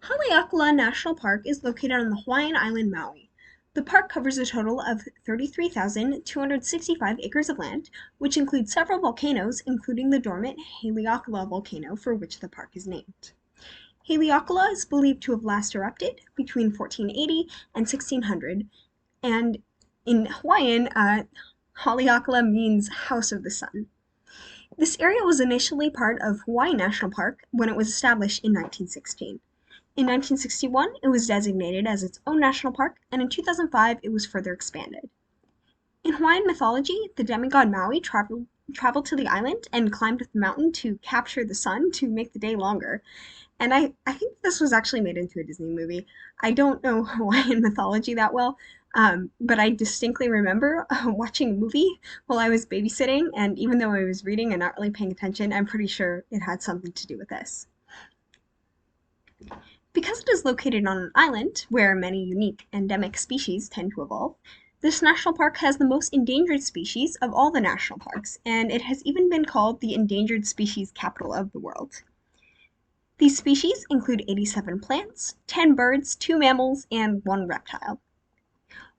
Haleakalā National Park is located on the Hawaiian island Maui. The park covers a total of 33,265 acres of land, which includes several volcanoes, including the dormant Haleakala volcano for which the park is named. Haleakala is believed to have last erupted between 1480 and 1600, and in Hawaiian, Haleakala means House of the Sun. This area was initially part of Hawaii National Park when it was established in 1916. In 1961, it was designated as its own national park, and in 2005, it was further expanded. In Hawaiian mythology, the demigod Maui traveled to the island and climbed up the mountain to capture the sun to make the day longer. And I think this was actually made into a Disney movie. I don't know Hawaiian mythology that well, but I distinctly remember watching a movie while I was babysitting, and even though I was reading and not really paying attention, I'm pretty sure it had something to do with this. Because it is located on an island, where many unique endemic species tend to evolve, this national park has the most endangered species of all the national parks, and it has even been called the endangered species capital of the world. These species include 87 plants, 10 birds, 2 mammals, and 1 reptile.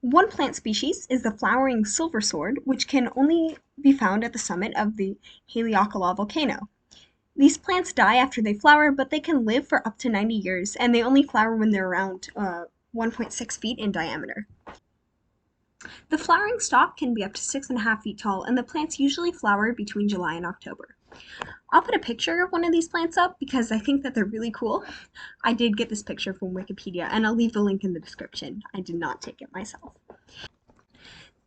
One plant species is the flowering silver sword, which can only be found at the summit of the Haleakala volcano. These plants die after they flower, but they can live for up to 90 years, and they only flower when they're around 1.6 feet in diameter. The flowering stalk can be up to 6.5 feet tall, and the plants usually flower between July and October. I'll put a picture of one of these plants up because I think that they're really cool. I did get this picture from Wikipedia, and I'll leave the link in the description. I did not take it myself.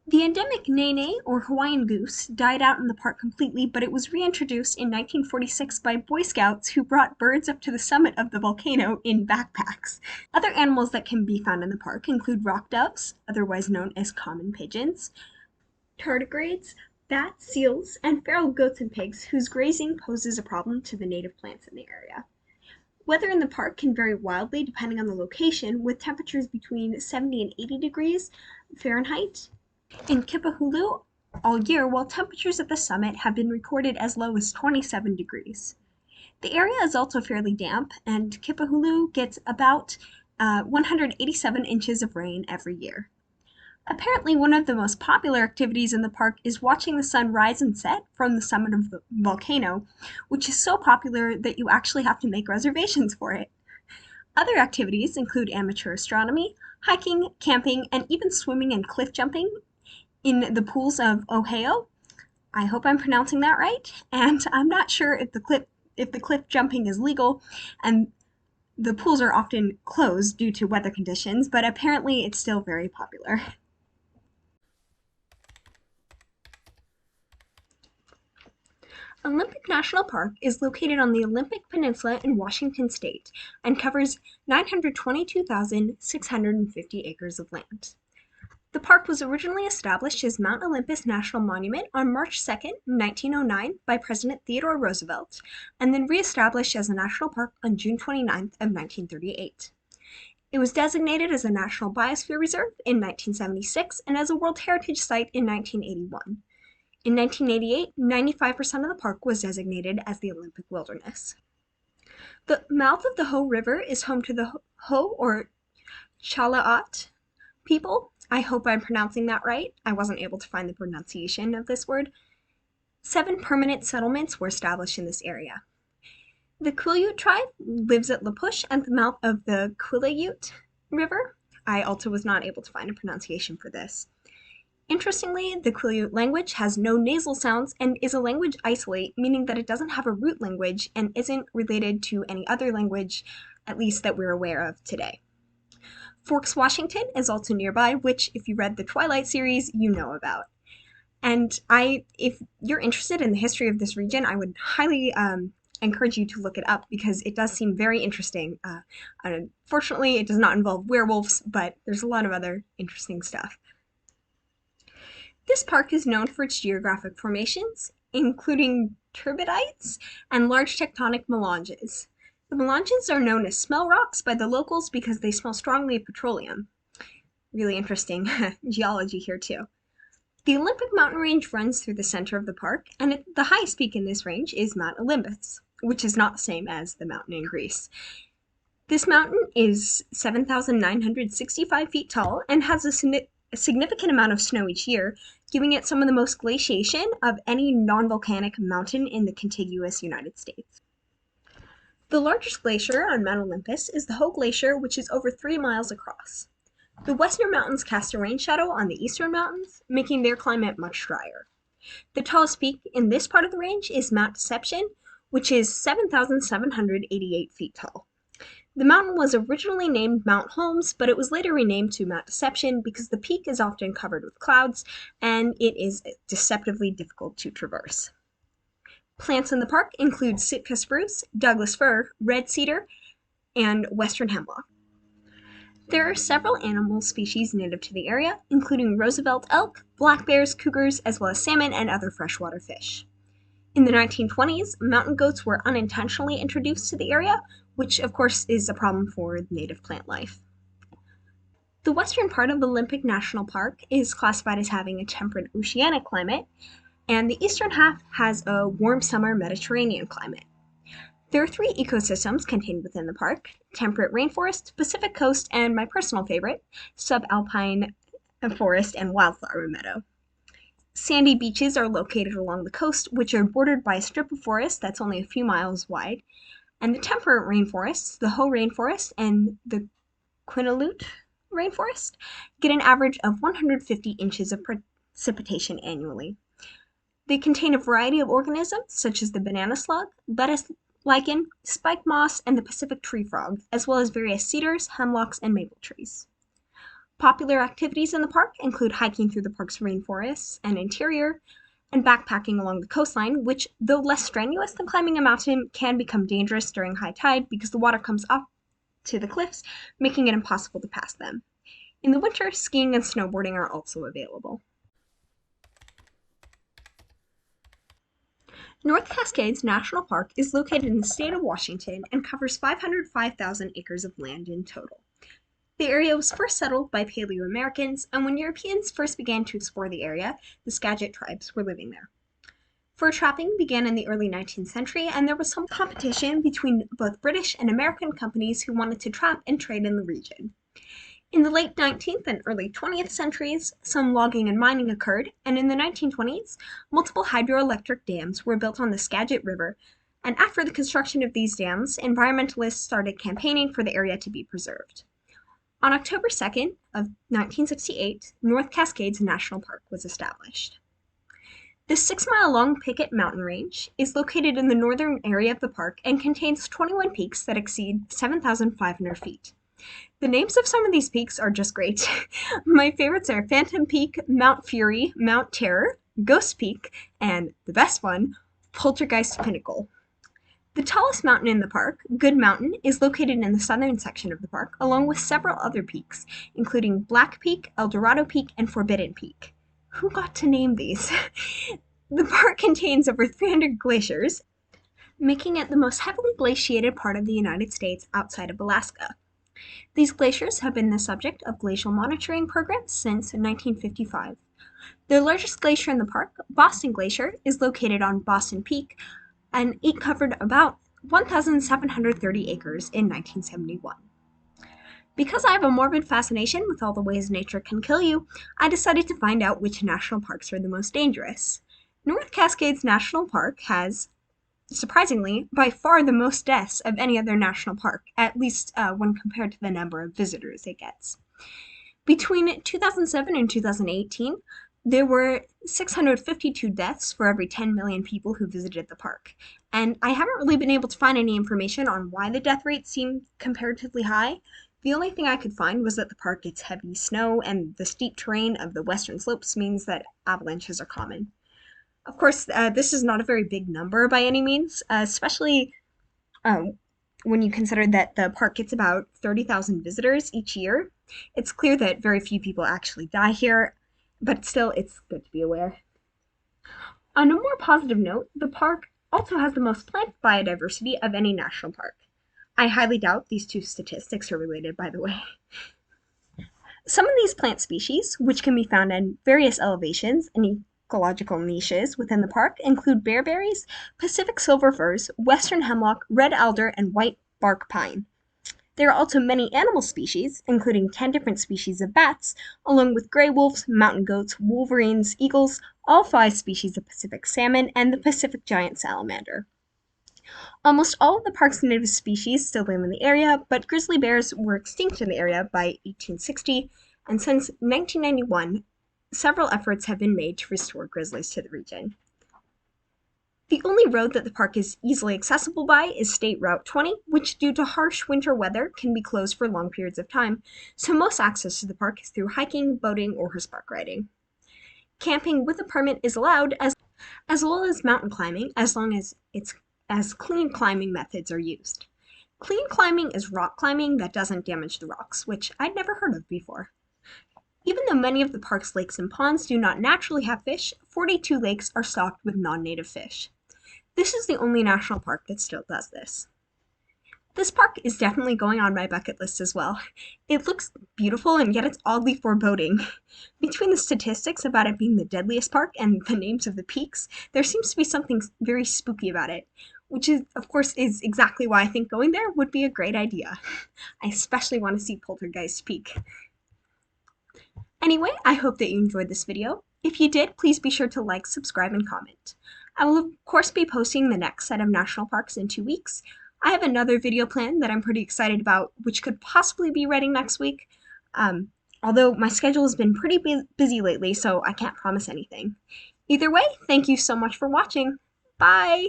The endemic nene, or Hawaiian goose, died out in the park completely, but it was reintroduced in 1946 by Boy Scouts who brought birds up to the summit of the volcano in backpacks. Other animals that can be found in the park include rock doves, otherwise known as common pigeons, tardigrades, bats, seals, and feral goats and pigs whose grazing poses a problem to the native plants in the area. Weather in the park can vary wildly depending on the location, with temperatures between 70 and 80 degrees Fahrenheit in Kipahulu all year, while temperatures at the summit have been recorded as low as 27 degrees. The area is also fairly damp, and Kipahulu gets about 187 inches of rain every year. Apparently, one of the most popular activities in the park is watching the sun rise and set from the summit of the volcano, which is so popular that you actually have to make reservations for it. Other activities include amateur astronomy, hiking, camping, and even swimming and cliff jumping in the pools of Ohio. I hope I'm pronouncing that right, and I'm not sure if the cliff jumping is legal, and the pools are often closed due to weather conditions, but apparently it's still very popular. Olympic National Park is located on the Olympic Peninsula in Washington state and covers 922,650 acres of land. The park was originally established as Mount Olympus National Monument on March 2, 1909 by President Theodore Roosevelt, and then reestablished as a national park on June 29 of 1938. It was designated as a National Biosphere Reserve in 1976 and as a World Heritage Site in 1981. In 1988, 95% of the park was designated as the Olympic Wilderness. The mouth of the Hoh River is home to the Hoh or Chalaat people. I hope I'm pronouncing that right. I wasn't able to find the pronunciation of this word. 7 permanent settlements were established in this area. The Quileute tribe lives at La Push at the mouth of the Quileute River. I also was not able to find a pronunciation for this. Interestingly, the Quileute language has no nasal sounds and is a language isolate, meaning that it doesn't have a root language and isn't related to any other language, at least that we're aware of today. Forks, Washington is also nearby, which, if you read the Twilight series, you know about. And if you're interested in the history of this region, I would highly encourage you to look it up because it does seem very interesting. Unfortunately, it does not involve werewolves, but there's a lot of other interesting stuff. This park is known for its geographic formations, including turbidites and large tectonic melanges. The melanges are known as smell rocks by the locals because they smell strongly of petroleum. Really interesting geology here too. The Olympic mountain range runs through the center of the park, and the highest peak in this range is Mount Olympus, which is not the same as the mountain in Greece. This mountain is 7,965 feet tall and has a significant amount of snow each year, giving it some of the most glaciation of any non-volcanic mountain in the contiguous United States. The largest glacier on Mount Olympus is the Hoh Glacier, which is over 3 miles across. The western mountains cast a rain shadow on the eastern mountains, making their climate much drier. The tallest peak in this part of the range is Mount Deception, which is 7,788 feet tall. The mountain was originally named Mount Holmes, but it was later renamed to Mount Deception because the peak is often covered with clouds and it is deceptively difficult to traverse. Plants in the park include Sitka spruce, Douglas fir, red cedar, and western hemlock. There are several animal species native to the area, including Roosevelt elk, black bears, cougars, as well as salmon and other freshwater fish. In the 1920s, mountain goats were unintentionally introduced to the area, which of course is a problem for native plant life. The western part of Olympic National Park is classified as having a temperate oceanic climate, and the eastern half has a warm summer Mediterranean climate. There are 3 ecosystems contained within the park: temperate rainforest, Pacific coast, and my personal favorite, subalpine forest and wildflower meadow. Sandy beaches are located along the coast, which are bordered by a strip of forest that's only a few miles wide, and the temperate rainforests, the Hoh rainforest and the Quinalut rainforest, get an average of 150 inches of precipitation annually. They contain a variety of organisms, such as the banana slug, lettuce lichen, spike moss, and the Pacific tree frog, as well as various cedars, hemlocks, and maple trees. Popular activities in the park include hiking through the park's rainforests and interior, and backpacking along the coastline, which, though less strenuous than climbing a mountain, can become dangerous during high tide because the water comes up to the cliffs, making it impossible to pass them. In the winter, skiing and snowboarding are also available. North Cascades National Park is located in the state of Washington and covers 505,000 acres of land in total. The area was first settled by Paleo-Americans, and when Europeans first began to explore the area, the Skagit tribes were living there. Fur trapping began in the early 19th century, and there was some competition between both British and American companies who wanted to trap and trade in the region. In the late 19th and early 20th centuries, some logging and mining occurred, and in the 1920s, multiple hydroelectric dams were built on the Skagit River, and after the construction of these dams, environmentalists started campaigning for the area to be preserved. On October 2nd of 1968, North Cascades National Park was established. This 6-mile-long Pickett Mountain Range is located in the northern area of the park and contains 21 peaks that exceed 7,500 feet. The names of some of these peaks are just great. My favorites are Phantom Peak, Mount Fury, Mount Terror, Ghost Peak, and the best one, Poltergeist Pinnacle. The tallest mountain in the park, Good Mountain, is located in the southern section of the park, along with several other peaks, including Black Peak, El Dorado Peak, and Forbidden Peak. Who got to name these? The park contains over 300 glaciers, making it the most heavily glaciated part of the United States outside of Alaska. These glaciers have been the subject of glacial monitoring programs since 1955. The largest glacier in the park, Boston Glacier, is located on Boston Peak, and it covered about 1,730 acres in 1971. Because I have a morbid fascination with all the ways nature can kill you, I decided to find out which national parks are the most dangerous. North Cascades National Park has, surprisingly, by far the most deaths of any other national park, at least when compared to the number of visitors it gets. Between 2007 and 2018, there were 652 deaths for every 10 million people who visited the park. And I haven't really been able to find any information on why the death rate seemed comparatively high. The only thing I could find was that the park gets heavy snow, and the steep terrain of the western slopes means that avalanches are common. Of course, this is not a very big number by any means, especially when you consider that the park gets about 30,000 visitors each year. It's clear that very few people actually die here, but still, it's good to be aware. On a more positive note, the park also has the most plant biodiversity of any national park. I highly doubt these two statistics are related, by the way. Some of these plant species, which can be found in various elevations and ecological niches within the park, include bearberries, Pacific silver firs, western hemlock, red alder, and white bark pine. There are also many animal species, including 10 different species of bats, along with gray wolves, mountain goats, wolverines, eagles, all 5 species of Pacific salmon, and the Pacific giant salamander. Almost all of the park's native species still live in the area, but grizzly bears were extinct in the area by 1860, and since 1991, several efforts have been made to restore grizzlies to the region. The only road that the park is easily accessible by is State Route 20, which due to harsh winter weather can be closed for long periods of time, so most access to the park is through hiking, boating, or horseback riding. Camping with a permit is allowed as well as mountain climbing as long as clean climbing methods are used. Clean climbing is rock climbing that doesn't damage the rocks, which I'd never heard of before. Even though many of the park's lakes and ponds do not naturally have fish, 42 lakes are stocked with non-native fish. This is the only national park that still does this. This park is definitely going on my bucket list as well. It looks beautiful and yet it's oddly foreboding. Between the statistics about it being the deadliest park and the names of the peaks, there seems to be something very spooky about it, which is, of course, is exactly why I think going there would be a great idea. I especially want to see Poltergeist Peak. Anyway, I hope that you enjoyed this video. If you did, please be sure to like, subscribe, and comment. I will of course be posting the next set of national parks in 2 weeks. I have another video planned that I'm pretty excited about, which could possibly be ready next week. Although my schedule has been pretty busy lately, so I can't promise anything. Either way, thank you so much for watching. Bye!